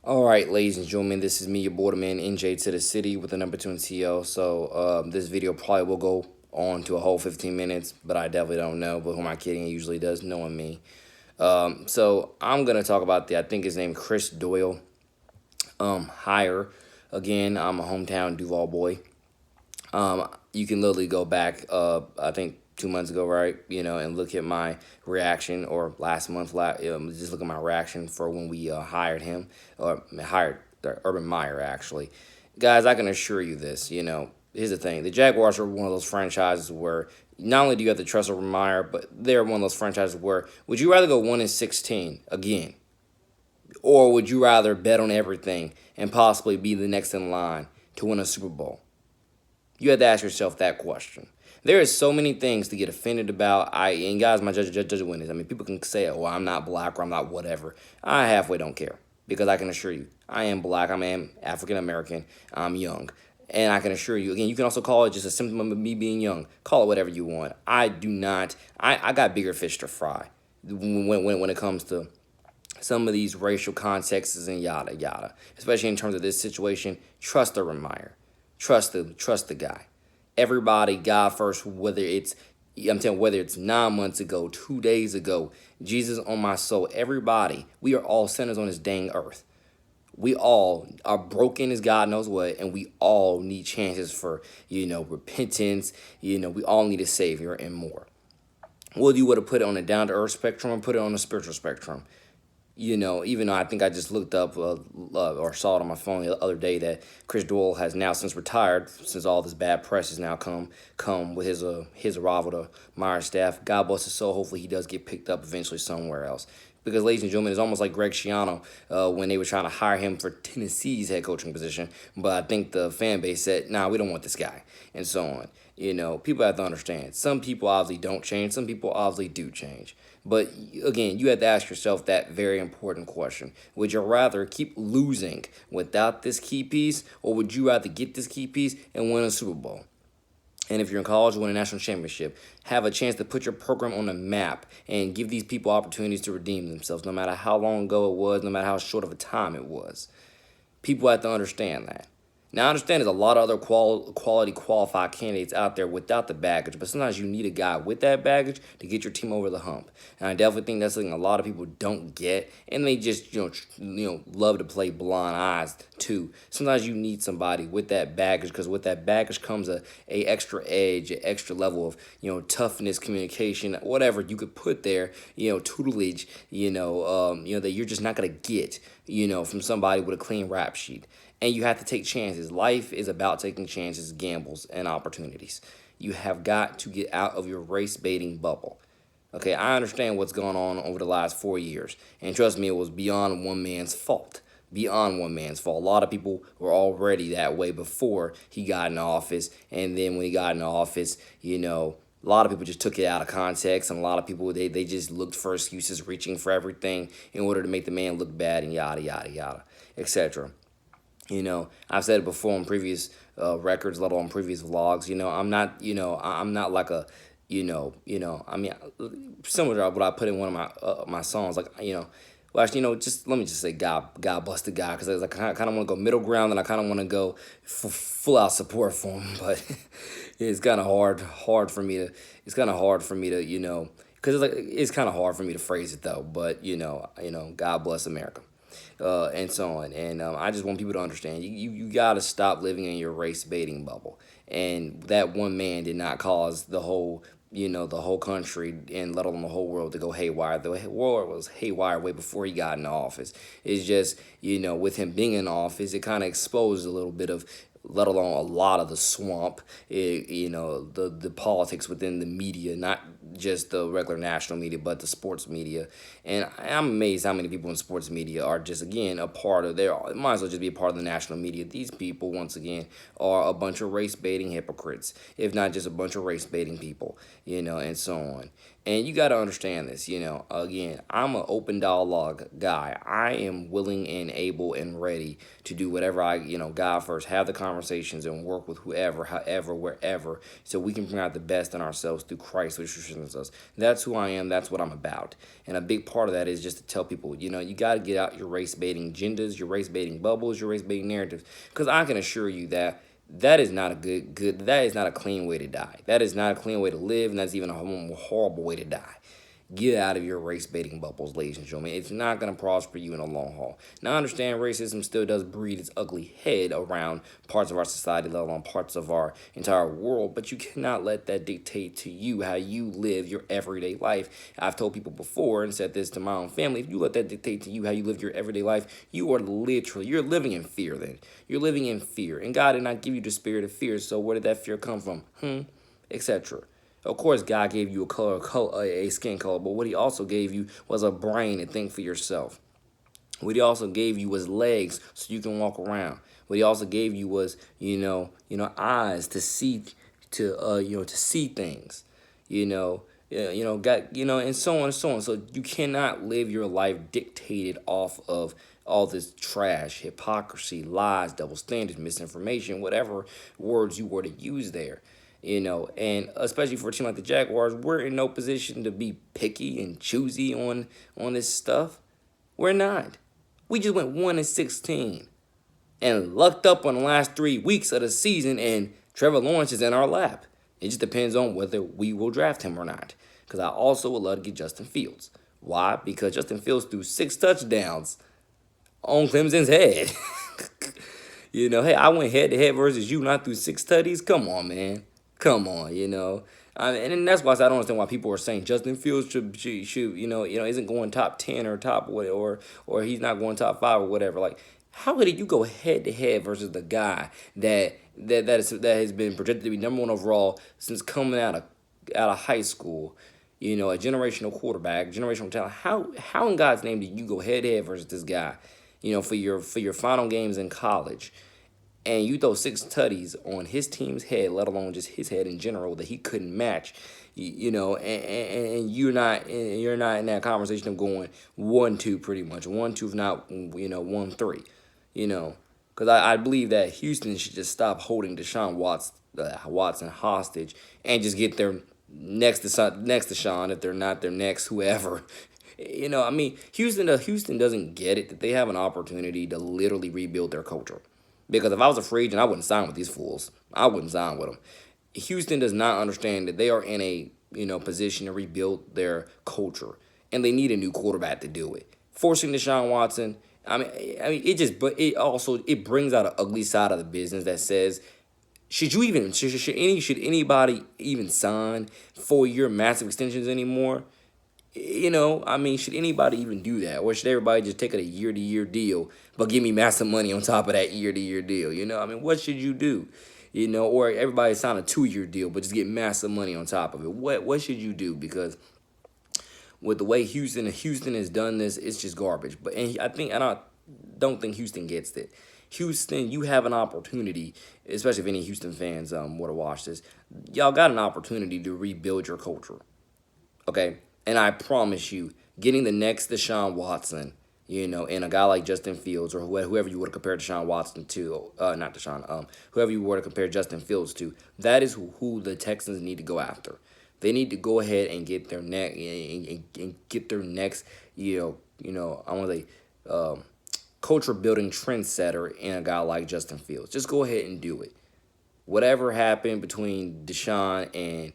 All right, ladies and gentlemen, this is me, your borderman, NJ to the city with the number 2 in TL. So this video probably will go on to a whole 15 minutes, but I definitely don't know. But who am I kidding? It usually does, knowing me. So I'm going to talk about I think his name Chris Doyle, hire. Again, I'm a hometown Duval boy. You can literally go back, I think 2 months ago, right? And look at my reaction, or last month, just look at my reaction for when we hired him, or hired Urban Meyer, actually. Guys, I can assure you this, here's the thing. The Jaguars are one of those franchises where not only do you have to trust Urban Meyer, but they're one of those franchises where would you rather go 1-16 again? Or would you rather bet on everything and possibly be the next in line to win a Super Bowl? You have to ask yourself that question. There is so many things to get offended about. And guys, my judge win this. I mean, people can say, "Oh, I'm not black," or "I'm not whatever." I halfway don't care, because I can assure you, I am black. I am African American. I'm young, and I can assure you again. You can also call it just a symptom of me being young. Call it whatever you want. I do not. I got bigger fish to fry when it comes to some of these racial contexts and yada yada. Especially in terms of this situation, trust the Meyer. Trust the guy. Everybody, God first. Whether it's 9 months ago, 2 days ago, Jesus on my soul. Everybody, we are all sinners on this dang earth. We all are broken as God knows what, and we all need chances for repentance. We all need a savior and more. Whether you would have put it on a down to earth spectrum or put it on a spiritual spectrum, even though I think I just looked up or saw it on my phone the other day that Chris Doyle has now since retired, since all this bad press has now come with his arrival to Myers staff. God bless his soul. Hopefully he does get picked up eventually somewhere else. Because, ladies and gentlemen, it's almost like Greg Schiano when they were trying to hire him for Tennessee's head coaching position. But I think the fan base said, nah, we don't want this guy, and so on. People have to understand. Some people obviously don't change. Some people obviously do change. But again, you have to ask yourself that very important question. Would you rather keep losing without this key piece, or would you rather get this key piece and win a Super Bowl? And if you're in college, win a national championship, have a chance to put your program on the map and give these people opportunities to redeem themselves, no matter how long ago it was, no matter how short of a time it was. People have to understand that. Now, I understand there's a lot of other quality qualified candidates out there without the baggage, but sometimes you need a guy with that baggage to get your team over the hump. And I definitely think that's something a lot of people don't get, and they just love to play blind eyes too. Sometimes you need somebody with that baggage, because with that baggage comes a extra edge, an extra level of toughness, communication, whatever you could put there, tutelage, that you're just not gonna get from somebody with a clean rap sheet. And you have to take chances. Life is about taking chances, gambles, and opportunities. You have got to get out of your race baiting bubble. Okay, I understand what's gone on over the last 4 years. And trust me, it was beyond one man's fault. Beyond one man's fault. A lot of people were already that way before he got in office. And then when he got in office, a lot of people just took it out of context, and a lot of people, they just looked for excuses, reaching for everything in order to make the man look bad, and yada, yada, yada, etc. I've said it before on previous records, let alone previous vlogs. I'm not, I'm not like a, I mean, similar to what I put in one of my songs, like, well, actually, just let me just say God bless the guy, because I kind of want to go middle ground, and I kind of want to go full out support for him, but it's kind of hard for me to, because it's kind of hard for me to phrase it though, but God bless America. And so on. And I just want people to understand, you got to stop living in your race baiting bubble. And that one man did not cause the whole country, and let alone the whole world, to go haywire. The world was haywire way before he got into office. It's just, with him being in office, it kind of exposed a little bit of, let alone a lot of the swamp, the politics within the media, not just the regular national media, but the sports media. And I'm amazed how many people in sports media are just, again, a part of it might as well just be a part of the national media. These people, once again, are a bunch of race baiting hypocrites, if not just a bunch of race baiting people, and so on. And you got to understand this, again, I'm an open dialogue guy. I am willing and able and ready to do whatever God first, have the conversations and work with whoever, however, wherever, so we can bring out the best in ourselves through Christ, which strengthens us. That's who I am. That's what I'm about. And a big part of that is just to tell people, you got to get out your race baiting agendas, your race baiting bubbles, your race baiting narratives. Because I can assure you that is not a that is not a clean way to die. That is not a clean way to live, and that's even a horrible way to die. Get out of your race baiting bubbles, ladies and gentlemen. It's not going to prosper you in the long haul. Now, I understand racism still does breed its ugly head around parts of our society, let alone parts of our entire world, but you cannot let that dictate to you how you live your everyday life. I've told people before and said this to my own family, if you let that dictate to you how you live your everyday life, you're living in fear then. You're living in fear. And God did not give you the spirit of fear, so where did that fear come from? Etc. Of course, God gave you a skin color, but what he also gave you was a brain to think for yourself. What he also gave you was legs so you can walk around. What he also gave you was, eyes to see, to see things, and so on and so on. So you cannot live your life dictated off of all this trash, hypocrisy, lies, double standards, misinformation, whatever words you were to use there. And especially for a team like the Jaguars, we're in no position to be picky and choosy on this stuff. We're not. We just went 1-16 and lucked up on the last 3 weeks of the season, and Trevor Lawrence is in our lap. It just depends on whether we will draft him or not. Because I also would love to get Justin Fields. Why? Because Justin Fields threw 6 touchdowns on Clemson's head. Hey, I went head to head versus you, not through 6 tutties. Come on, man. Come on, and that's why I don't understand why people are saying Justin Fields should isn't going top 10 or top what or he's not going top 5 or whatever. Like, how did you go head to head versus the guy that has been projected to be number 1 overall since coming out of high school? A generational quarterback, generational talent. How in God's name did you go head to head versus this guy? For your final games in college. And you throw 6 tutties on his team's head, let alone just his head in general, that he couldn't match, and you're not in that conversation of going 1-2 pretty much 1-2 if not 1-3, because I believe that Houston should just stop holding Deshaun Watson hostage and just get their next to Sean if they're not their next whoever. Houston doesn't get it that they have an opportunity to literally rebuild their culture. Because if I was a free agent, I wouldn't sign with these fools. I wouldn't sign with them. Houston does not understand that they are in a position to rebuild their culture, and they need a new quarterback to do it. Forcing Deshaun Watson, it brings out an ugly side of the business that says, should anybody even sign 4-year massive extensions anymore? Should anybody even do that? Or should everybody just take a year-to-year deal, but give me massive money on top of that year-to-year deal? What should you do? Or everybody sign a 2-year deal, but just get massive money on top of it. What should you do? Because with the way Houston has done this, it's just garbage. I don't think Houston gets it. Houston, you have an opportunity, especially if any Houston fans were to watch this. Y'all got an opportunity to rebuild your culture. Okay? And I promise you, getting the next Deshaun Watson, and a guy like Justin Fields or whoever you would compare Deshaun Watson to, not Deshaun, whoever you were to compare Justin Fields to, that is who the Texans need to go after. They need to go ahead and get their next, I want to say, culture building trendsetter in a guy like Justin Fields. Just go ahead and do it. Whatever happened between Deshaun and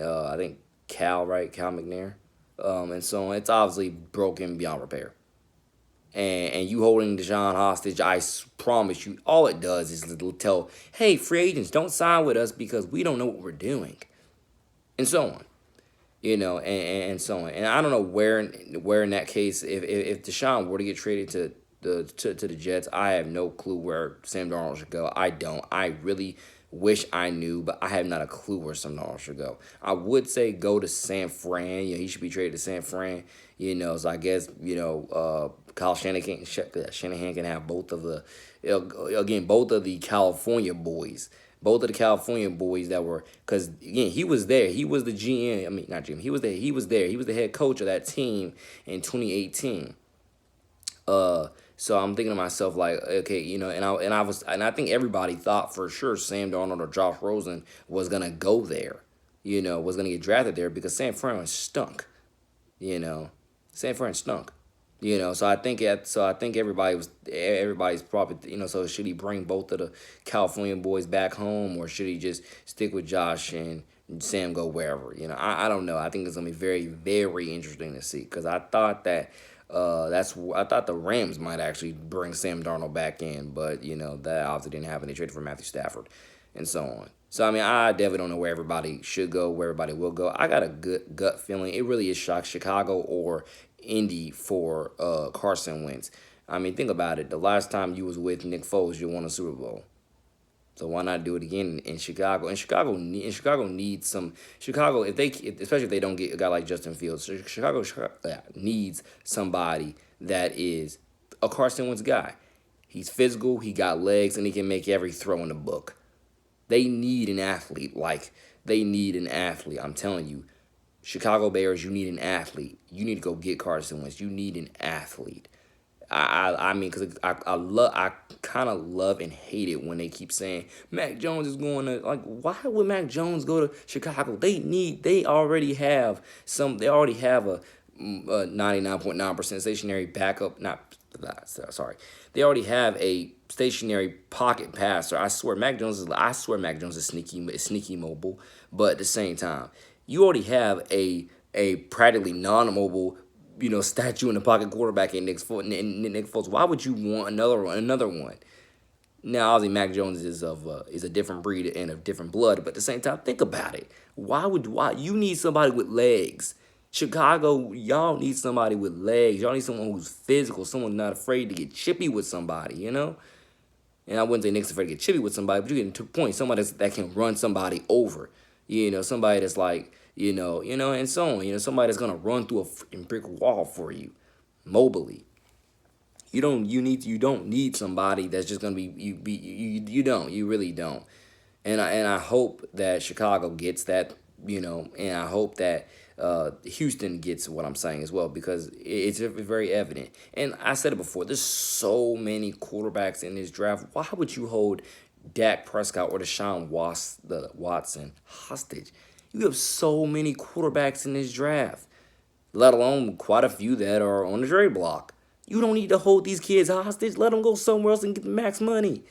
I think Cal McNair, and so on, it's obviously broken beyond repair. And you holding Deshaun hostage, I promise you, all it does is tell, hey, free agents, don't sign with us because we don't know what we're doing, and so on, and so on. And I don't know where in that case, if Deshaun were to get traded to the Jets, I have no clue where Sam Darnold should go. I don't. I really wish I knew, but I have not a clue where Sam Darnold should go. I would say go to San Fran. He should be traded to San Fran. So I guess Kyle Shanahan can have both of the California boys Both of the California boys that were, because again, he was there. He was the GM. I mean, not GM. He was there. He was there. He was the head coach of that team in 2018. So I'm thinking to myself like, okay, and I think everybody thought for sure Sam Darnold or Josh Rosen was gonna go there, was gonna get drafted there because San Fran stunk, you know, San Fran stunk. So I think everybody's probably, so should he bring both of the California boys back home, or should he just stick with Josh and Sam go wherever? I don't know. I think it's gonna be very, very interesting to see, because I thought the Rams might actually bring Sam Darnold back in, but that obviously didn't happen. They traded for Matthew Stafford, and so on. So I mean, I definitely don't know where everybody should go, where everybody will go. I got a good gut feeling. It really is Chicago or Indy for Carson Wentz. I mean, think about it. The last time you was with Nick Foles, you won a Super Bowl. So why not do it again in Chicago? And Chicago needs some especially if they don't get a guy like Justin Fields. So Chicago needs somebody that is a Carson Wentz guy. He's physical, he got legs, and he can make every throw in the book. They need an athlete. They need an athlete. I'm telling you, Chicago Bears, you need an athlete. You need to go get Carson Wentz. You need an athlete. I mean, because I kind of love and hate it when they keep saying Mac Jones is going to, like, why would Mac Jones go to Chicago? They already have a 99.9% stationary backup, not that, sorry. They already have a stationary pocket passer. I swear Mac Jones is sneaky mobile, but at the same time, you already have a practically non-mobile statue in the pocket quarterback in Nick Foles. Why would you want another one? Now, obviously, Mac Jones is a different breed and of different blood, but at the same time, think about it. Why you need somebody with legs? Chicago, y'all need somebody with legs. Y'all need someone who's physical, someone not afraid to get chippy with somebody, And I wouldn't say Nick's afraid to get chippy with somebody, but you get to the point, somebody that can run somebody over. Somebody that's like, and so on. Somebody that's gonna run through a freaking brick wall for you, mobily. You don't need somebody that's just gonna you really don't. And I hope that Chicago gets that, and I hope that Houston gets what I'm saying as well, because it's very evident. And I said it before, there's so many quarterbacks in this draft. Why would you hold Dak Prescott or Deshaun Watson hostage? You have so many quarterbacks in this draft, let alone quite a few that are on the trade block. You don't need to hold these kids hostage. Let them go somewhere else and get the max money.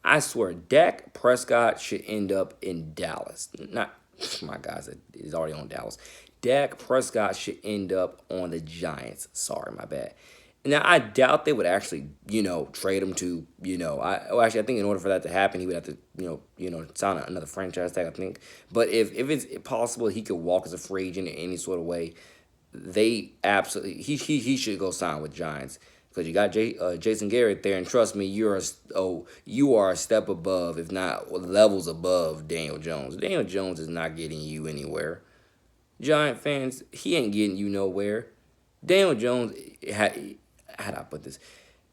I swear, Dak Prescott should end up in Dallas. Not, my guys, he's already on Dallas. Dak Prescott should end up on the Giants. Sorry, my bad. Now, I doubt they would actually, trade him to, I think in order for that to happen, he would have to, sign another franchise tag, I think. But if it's possible he could walk as a free agent in any sort of way, they absolutely, he should go sign with Giants. Because you got Jason Garrett there, and trust me, you are a step above, if not levels above Daniel Jones. Daniel Jones is not getting you anywhere. Giant fans, he ain't getting you nowhere. Daniel Jones, how do I put this?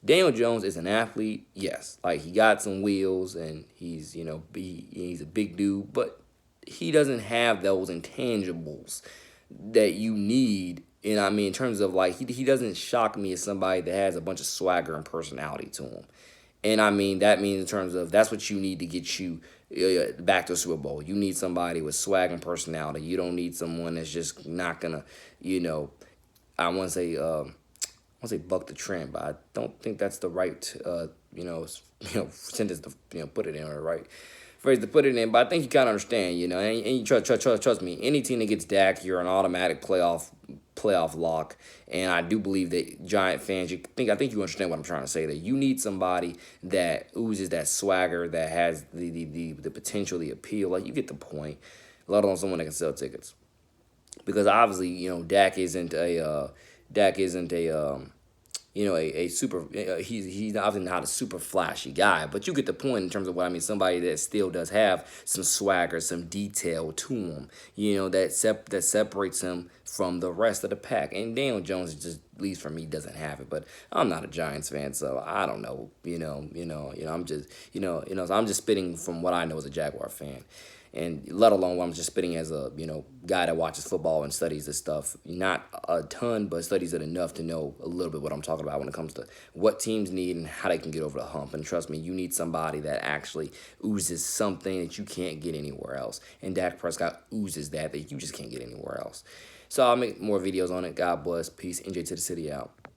Daniel Jones is an athlete, yes. Like, he got some wheels, and he's a big dude, but he doesn't have those intangibles that you need. And I mean, in terms of, like, he doesn't shock me as somebody that has a bunch of swagger and personality to him. And I mean, that means in terms of that's what you need to get you back to the Super Bowl. You need somebody with swag and personality. You don't need someone that's just not gonna, I want to say buck the trend, but I don't think that's the right sentence to put it in, or right phrase to put it in. But I think you kind of understand, and you trust me. Any team that gets Dak, you're an automatic playoff lock. And I do believe that Giant fans, I think you understand what I'm trying to say. That you need somebody that oozes that swagger, that has the potential, the appeal. Like, you get the point. Let alone someone that can sell tickets, because obviously Dak isn't a a super. He's obviously not a super flashy guy, but you get the point in terms of what I mean. Somebody that still does have some swagger, some detail to him. That separates him from the rest of the pack. And Daniel Jones, just at least for me, doesn't have it. But I'm not a Giants fan, so I don't know. I'm just so I'm just spitting from what I know as a Jaguar fan, and let alone what I'm just spitting as a guy that watches football and studies this stuff. Not a ton, but studies it enough to know a little bit what I'm talking about when it comes to what teams need and how they can get over the hump. And trust me, you need somebody that actually oozes something that you can't get anywhere else. And Dak Prescott oozes that you just can't get anywhere else. So I'll make more videos on it. God bless. Peace. NJ to the city out.